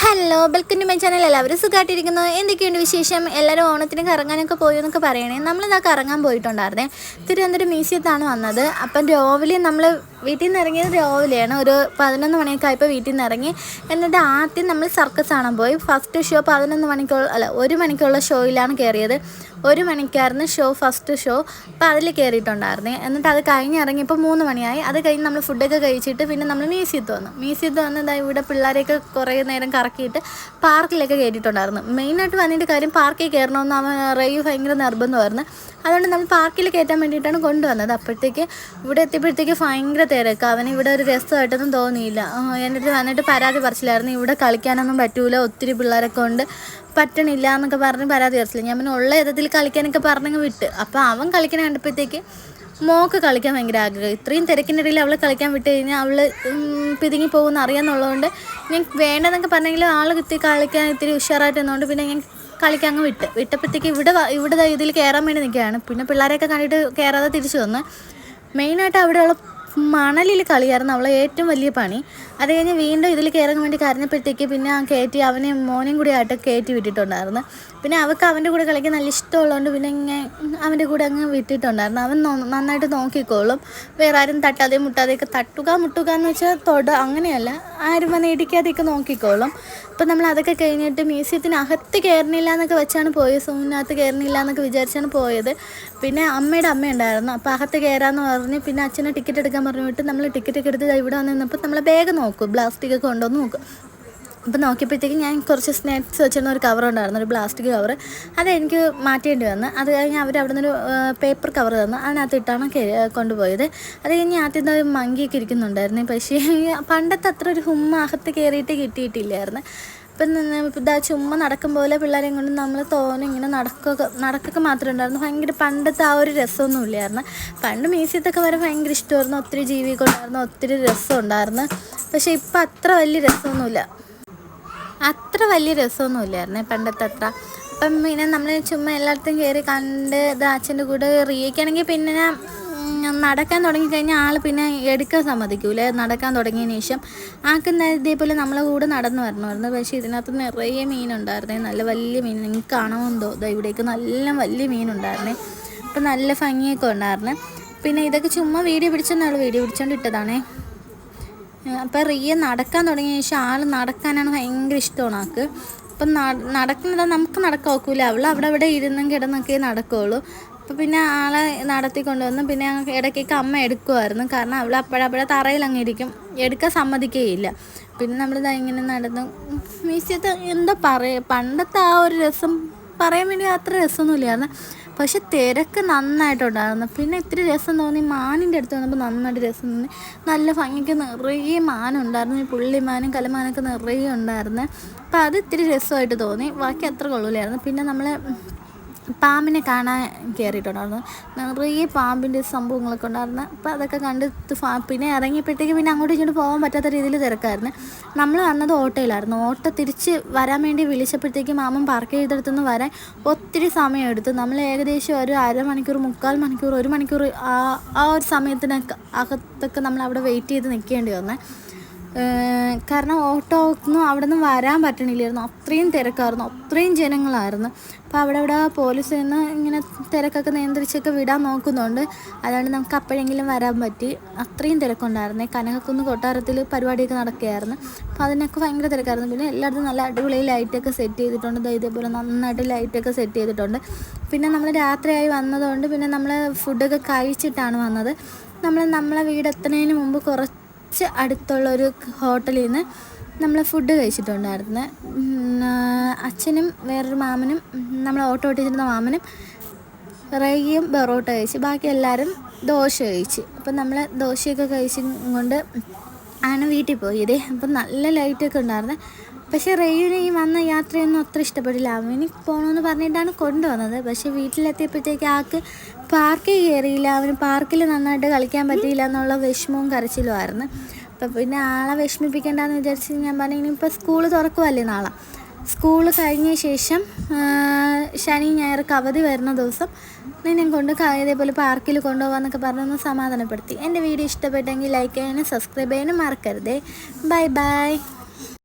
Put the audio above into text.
Hello welcome to my channel. എല്ലാവരും സുഖമായിട്ടിരിക്കുന്നു. എന്തൊക്കെയുണ്ട് വിശേഷം? എല്ലാവരും ഓണത്തിന് കറങ്ങാനൊക്കെ പോയി എന്നൊക്കെ പറയണേ. നമ്മളിതാ കറങ്ങാൻ പോയിട്ടുണ്ടായിരുന്നേ. തിരുവനന്തപുരം മ്യൂസിയത്താണ് വന്നത്. അപ്പം രാവിലെ നമ്മൾ വീട്ടിൽ നിന്ന് ഇറങ്ങിയത് രാവിലെയാണ്. ഒരു 11 മണിയൊക്കെ ആയപ്പോൾ വീട്ടിൽ നിന്ന് ഇറങ്ങി. എന്നിട്ട് ആദ്യം നമ്മൾ സർക്കസ് കാണാൻ പോയി. ഫസ്റ്റ് ഷോ 11 മണിക്കുള്ള 1 മണിക്കുള്ള ഷോയിലാണ് കയറിയത്. 1 മണിക്കായിരുന്നു ഷോ, ഫസ്റ്റ് ഷോ. അപ്പോൾ അതിൽ കയറിയിട്ടുണ്ടായിരുന്നേ. എന്നിട്ട് അത് കഴിഞ്ഞ് ഇറങ്ങിയപ്പോൾ 3 മണിയായി. അത് കഴിഞ്ഞ് നമ്മൾ ഫുഡൊക്കെ കഴിച്ചിട്ട് പിന്നെ നമ്മൾ മ്യൂസിയത്ത് വന്ന് ഇതാ ഇവിടെ പിള്ളേരെയൊക്കെ കുറേ നേരം കറക്കിയിട്ട് പാർക്കിലൊക്കെ കയറ്റിയിട്ടുണ്ടായിരുന്നു. മെയിനായിട്ട് വന്നിട്ട് കാര്യം പാർക്കിൽ കയറണമെന്ന് അവൻ റേയു ഭയങ്കര നിർബന്ധമായിരുന്നു. അതുകൊണ്ട് നമ്മൾ പാർക്കിൽ കയറ്റാൻ വേണ്ടിയിട്ടാണ് കൊണ്ടുവന്നത്. അപ്പോഴത്തേക്ക് ഇവിടെ എത്തിയപ്പോഴത്തേക്ക് ഭയങ്കര തിരക്ക്. അവന് ഇവിടെ ഒരു രസമായിട്ടൊന്നും തോന്നിയില്ല. എന്നിട്ട് വന്നിട്ട് പരാതി പറിച്ചില്ലായിരുന്നു. ഇവിടെ കളിക്കാനൊന്നും പറ്റൂല, ഒത്തിരി പിള്ളേരൊക്കെ ഉണ്ട്, പറ്റണില്ല എന്നൊക്കെ പറഞ്ഞ് പരാതി പറിച്ചില്ല. ഞാൻ പിന്നെ ഉള്ള വിധത്തിൽ കളിക്കാനൊക്കെ പറഞ്ഞങ്ങ് വിട്ട്. അപ്പോൾ അവൻ കളിക്കാൻ കണ്ടപ്പോഴത്തേക്ക് മോൾക്ക് കളിക്കാൻ ഭയങ്കര ആഗ്രഹം. ഇത്രയും തിരക്കിൻ്റെ ഇടയിൽ അവൾ കളിക്കാൻ വിട്ട് കഴിഞ്ഞാൽ അവൾ പിതുങ്ങി പോകുമെന്ന് അറിയാമെന്നുള്ളതുകൊണ്ട് ഞാൻ വേണ്ടതെന്നൊക്കെ പറഞ്ഞെങ്കിലും ആൾ കളിക്കാൻ ഇത്തിരി ഉഷാറായിട്ട് നിന്നുകൊണ്ട് പിന്നെ ഞാൻ കളിക്കാൻ അങ്ങ് വിട്ടപ്പോഴത്തേക്ക് ഇവിടെ ഇതിൽ കയറാൻ വേണ്ടി നിൽക്കുകയാണ്. പിന്നെ പിള്ളേരെയൊക്കെ കണ്ടിട്ട് കയറാതെ തിരിച്ചു വന്ന്. മെയിനായിട്ട് അവിടെയുള്ള മണലിൽ കളിയായിരുന്നു അവളെ ഏറ്റവും വലിയ പണി. അത് കഴിഞ്ഞ് വീണ്ടും ഇതിൽ കയറാൻ വേണ്ടി കരഞ്ഞപ്പോഴത്തേക്ക് പിന്നെ അവനെ മോനെയും കൂടി ആയിട്ട് കയറ്റി വിട്ടിട്ടുണ്ടായിരുന്നു. പിന്നെ അവൾക്ക് അവൻ്റെ കൂടെ കളിക്കാൻ നല്ല ഇഷ്ടമുള്ളതുകൊണ്ട് പിന്നെ ഇങ്ങനെ അവൻ്റെ കൂടെ അങ്ങ് വിട്ടിട്ടുണ്ടായിരുന്നു. അവൻ നന്നായിട്ട് നോക്കിക്കോളും. വേറെ ആരും തട്ടാതെയും മുട്ടാതെയൊക്കെ മുട്ടുക എന്ന് വെച്ചാൽ അങ്ങനെയല്ല, ആരും വന്ന് ഇടിക്കാതെയൊക്കെ നോക്കിക്കോളും. അപ്പം നമ്മൾ അതൊക്കെ കഴിഞ്ഞിട്ട് മ്യൂസിയത്തിനകത്ത് കയറണില്ല എന്നൊക്കെ വെച്ചാണ് പോയത്. സൂമിനകത്ത് കയറണില്ല എന്നൊക്കെ വിചാരിച്ചാണ് പോയത്. പിന്നെ അമ്മയുടെ അമ്മയുണ്ടായിരുന്നു. അപ്പോൾ അകത്ത് കയറാമെന്ന് പറഞ്ഞ് പിന്നെ അച്ഛനെ ടിക്കറ്റ് എടുക്കാൻ പറഞ്ഞിട്ട് നമ്മൾ ടിക്കറ്റൊക്കെ എടുത്ത് ഇവിടെ വന്ന് നിന്നപ്പോൾ നമ്മളെ ബാഗ് നോക്കും, പ്ലാസ്റ്റിക്കൊക്കെ കൊണ്ടുവന്ന് നോക്കും. അപ്പോൾ നോക്കിയപ്പോഴത്തേക്ക് ഞാൻ കുറച്ച് സ്നാക്സ് വെച്ചിരുന്ന ഒരു കവർ ഉണ്ടായിരുന്നു, ഒരു പ്ലാസ്റ്റിക് കവർ. അതെനിക്ക് മാറ്റേണ്ടി വന്നു. അത് കഴിഞ്ഞ് അവർ അവിടെ നിന്നൊരു പേപ്പർ കവർ തന്നു. അതിനകത്തിട്ടാണ് കൊണ്ടുപോയത്. അത് കഴിഞ്ഞ് ആദ്യം ഒരു മങ്കിയൊക്കെ ഇരിക്കുന്നുണ്ടായിരുന്നു. പക്ഷേ പണ്ടത്തെ അത്ര ഒരു അകത്ത് കയറിയിട്ട് കിട്ടിയിട്ടില്ലായിരുന്നു. ഇപ്പം ഇതാ ചുമ്മാ നടക്കും പോലെ പിള്ളേരെയും കൊണ്ട് നമ്മൾ തോന്നും ഇങ്ങനെ നടക്കൊക്കെ മാത്രമേ ഉണ്ടായിരുന്നു. ഭയങ്കര പണ്ടത്തെ ആ ഒരു രസമൊന്നും ഇല്ലായിരുന്നു. പണ്ട് മ്യൂസിയത്തൊക്കെ വരെ ഭയങ്കര ഇഷ്ടമായിരുന്നു. ഒത്തിരി ജീവിയൊക്കെ ഉണ്ടായിരുന്നു, ഒത്തിരി രസം ഉണ്ടായിരുന്നു. പക്ഷേ ഇപ്പം അത്ര വലിയ രസമൊന്നുമില്ലായിരുന്നേ പണ്ടത്തെ അത്ര. അപ്പം പിന്നെ നമ്മൾ ചുമ്മാ എല്ലായിടത്തും കയറി കണ്ട് ഇത് അച്ഛൻ്റെ കൂടെ റിയയ്ക്കാണെങ്കിൽ പിന്നെ നടക്കാൻ തുടങ്ങിക്കഴിഞ്ഞാൽ ആൾ പിന്നെ എടുക്കാൻ സമ്മതിക്കൂല. നടക്കാൻ തുടങ്ങിയതിന് ശേഷം ആക്കുന്ന ഇതേപോലെ നമ്മളെ കൂടെ നടന്നു വരണമായിരുന്നു. പക്ഷേ ഇതിനകത്ത് നിറയെ മീനുണ്ടായിരുന്നേ, നല്ല വലിയ മീൻ. നിങ്ങൾക്ക് കാണാമെന്ന് തോന്നുന്നു, ഇവിടേക്ക് നല്ല വലിയ മീനുണ്ടായിരുന്നേ. അപ്പം നല്ല ഭംഗിയൊക്കെ ഉണ്ടായിരുന്നു. പിന്നെ ഇതൊക്കെ ചുമ്മാ വീഡിയോ പിടിച്ചോണ്ട് ഇട്ടതാണേ. അപ്പം റിയ നടക്കാൻ തുടങ്ങിയ ശേഷം ആൾ നടക്കാനാണ് ഭയങ്കര ഇഷ്ടമാണ് ആൾക്ക്. അപ്പം നടക്കുന്നത് നമുക്ക് നടക്കാൻ നോക്കൂല, അവൾ അവിടെ ഇരുന്നും കിടന്നൊക്കെ നടക്കുകയുള്ളൂ. അപ്പോൾ പിന്നെ ആളെ നടത്തിക്കൊണ്ടുവന്ന് പിന്നെ ഇടയ്ക്കൊക്കെ അമ്മ എടുക്കുമായിരുന്നു. കാരണം അവൾ അപ്പോഴപ്പോഴെ തറയിൽ അങ്ങ് ഇരിക്കും, എടുക്കാൻ സമ്മതിക്കുകയില്ല. പിന്നെ നമ്മളിതാ ഇങ്ങനെ നടന്നു. മ്യൂസിയത്ത് എന്താ പറയുക, പണ്ടത്തെ ആ ഒരു രസം പറയാൻ വേണ്ടി അത്ര രസമൊന്നുമില്ലായിരുന്നു. പക്ഷെ തിരക്ക് നന്നായിട്ടുണ്ടായിരുന്നു. പിന്നെ ഇത്തിരി രസം തോന്നി മാനിൻ്റെ അടുത്ത് വന്നപ്പോൾ നന്നായിട്ട് രസം തോന്നി. നല്ല ഭംഗിക്ക് നിറയെ മാനുണ്ടായിരുന്നു. ഈ പുള്ളിമാനും കലമാനൊക്കെ നിറയെ ഉണ്ടായിരുന്നു. അപ്പോൾ അത് ഇത്തിരി രസമായിട്ട് തോന്നി. ബാക്കി അത്ര കൊള്ളൂലായിരുന്നു. പിന്നെ നമ്മൾ പാമ്പിനെ കാണാൻ കയറിയിട്ടുണ്ടായിരുന്നു. നിറയെ പാമ്പിൻ്റെ സംഭവങ്ങളൊക്കെ ഉണ്ടായിരുന്നു. അപ്പോൾ അതൊക്കെ കണ്ട് പിന്നെ ഇറങ്ങിയപ്പോഴത്തേക്ക് പിന്നെ അങ്ങോട്ടും ഇങ്ങോട്ട് പോകാൻ പറ്റാത്ത രീതിയിൽ തിരക്കായിരുന്നു. നമ്മൾ വന്നത് ഓട്ടോയിലായിരുന്നു. ഓട്ടോ തിരിച്ച് വരാൻ വേണ്ടി വിളിച്ചപ്പോഴത്തേക്ക് മാമൻ പാർക്ക് ചെയ്തെടുത്തുനിന്ന് വരാൻ ഒത്തിരി സമയം എടുത്തു. നമ്മൾ ഏകദേശം ഒരു അരമണിക്കൂർ, 3/4 മണിക്കൂർ, 1 മണിക്കൂർ ആ ഒരു സമയത്തിനൊക്കെ അകത്തൊക്കെ നമ്മൾ അവിടെ വെയിറ്റ് ചെയ്ത് നിൽക്കേണ്ടി വന്നേ. കാരണം ഓട്ടോ ഒന്നും അവിടെ നിന്ന് വരാൻ പറ്റണില്ലായിരുന്നു. അത്രയും തിരക്കായിരുന്നു, അത്രയും ജനങ്ങളായിരുന്നു. അപ്പോൾ അവിടെ പോലീസ് നിന്ന് ഇങ്ങനെ തിരക്കൊക്കെ നിയന്ത്രിച്ചൊക്കെ വിടാൻ നോക്കുന്നുണ്ട്. അതുകൊണ്ട് നമുക്ക് അപ്പോഴെങ്കിലും വരാൻ പറ്റി. അത്രയും തിരക്കുണ്ടായിരുന്നേ. കനകക്കുന്ന് കൊട്ടാരത്തിൽ പരിപാടിയൊക്കെ നടക്കുകയായിരുന്നു. അപ്പോൾ അതിനൊക്കെ ഭയങ്കര തിരക്കായിരുന്നു. പിന്നെ എല്ലായിടത്തും നല്ല അടിപൊളി ലൈറ്റൊക്കെ സെറ്റ് ചെയ്തിട്ടുണ്ട്. ഇതേപോലെ നന്നായിട്ട് ലൈറ്റൊക്കെ സെറ്റ് ചെയ്തിട്ടുണ്ട്. പിന്നെ നമ്മൾ രാത്രിയായി വന്നതുകൊണ്ട് പിന്നെ നമ്മൾ ഫുഡൊക്കെ കഴിച്ചിട്ടാണ് വന്നത്. നമ്മളെ വീടെത്തുന്നതിന് മുമ്പ് കുറച്ച് അടുത്തുള്ളൊരു ഹോട്ടലിൽ നിന്ന് നമ്മൾ ഫുഡ് കഴിച്ചിട്ടുണ്ടായിരുന്നു. അച്ഛനും വേറൊരു മാമനും നമ്മൾ ഓട്ടോ ഓട്ടിച്ചിരുന്ന മാമനും റേയും പൊറോട്ട കഴിച്ച്, ബാക്കി എല്ലാവരും ദോശ കഴിച്ച്. അപ്പം നമ്മൾ ദോശയൊക്കെ കഴിച്ചുകൊണ്ട് ആണ് വീട്ടിൽ പോയത്. അപ്പം നല്ല ലൈറ്റൊക്കെ ഉണ്ടായിരുന്നു. പക്ഷേ റേയുവിന് ഈ വന്ന യാത്രയൊന്നും അത്ര ഇഷ്ടപ്പെട്ടില്ല. അവന് പോകണമെന്ന് പറഞ്ഞിട്ടാണ് കൊണ്ടുവന്നത്. പക്ഷേ വീട്ടിലെത്തിയപ്പോഴത്തേക്ക് ആൾക്ക് പാർക്കിൽ കയറിയില്ല. അവന് പാർക്കിൽ നന്നായിട്ട് കളിക്കാൻ പറ്റിയില്ല എന്നുള്ള വിഷമവും കരച്ചിലുമായിരുന്നു. അപ്പം പിന്നെ ആളെ വിഷമിപ്പിക്കേണ്ടെന്ന് വിചാരിച്ച് ഞാൻ പറഞ്ഞു ഇനിയിപ്പോൾ സ്കൂൾ തുറക്കുമല്ലേ നാളെ. സ്കൂൾ കഴിഞ്ഞ ശേഷം ശനി ഞായർക്ക് അവധി വരുന്ന ദിവസം നിന്നെ കൊണ്ട് ഇതേപോലെ പാർക്കിൽ കൊണ്ടുപോകാമെന്നൊക്കെ പറഞ്ഞൊന്ന് സമാധാനപ്പെടുത്തി. എൻ്റെ വീഡിയോ ഇഷ്ടപ്പെട്ടെങ്കിൽ ലൈക്ക് ചെയ്യാനും സബ്സ്ക്രൈബ് ചെയ്യാനും മറക്കരുതേ. Bye bye.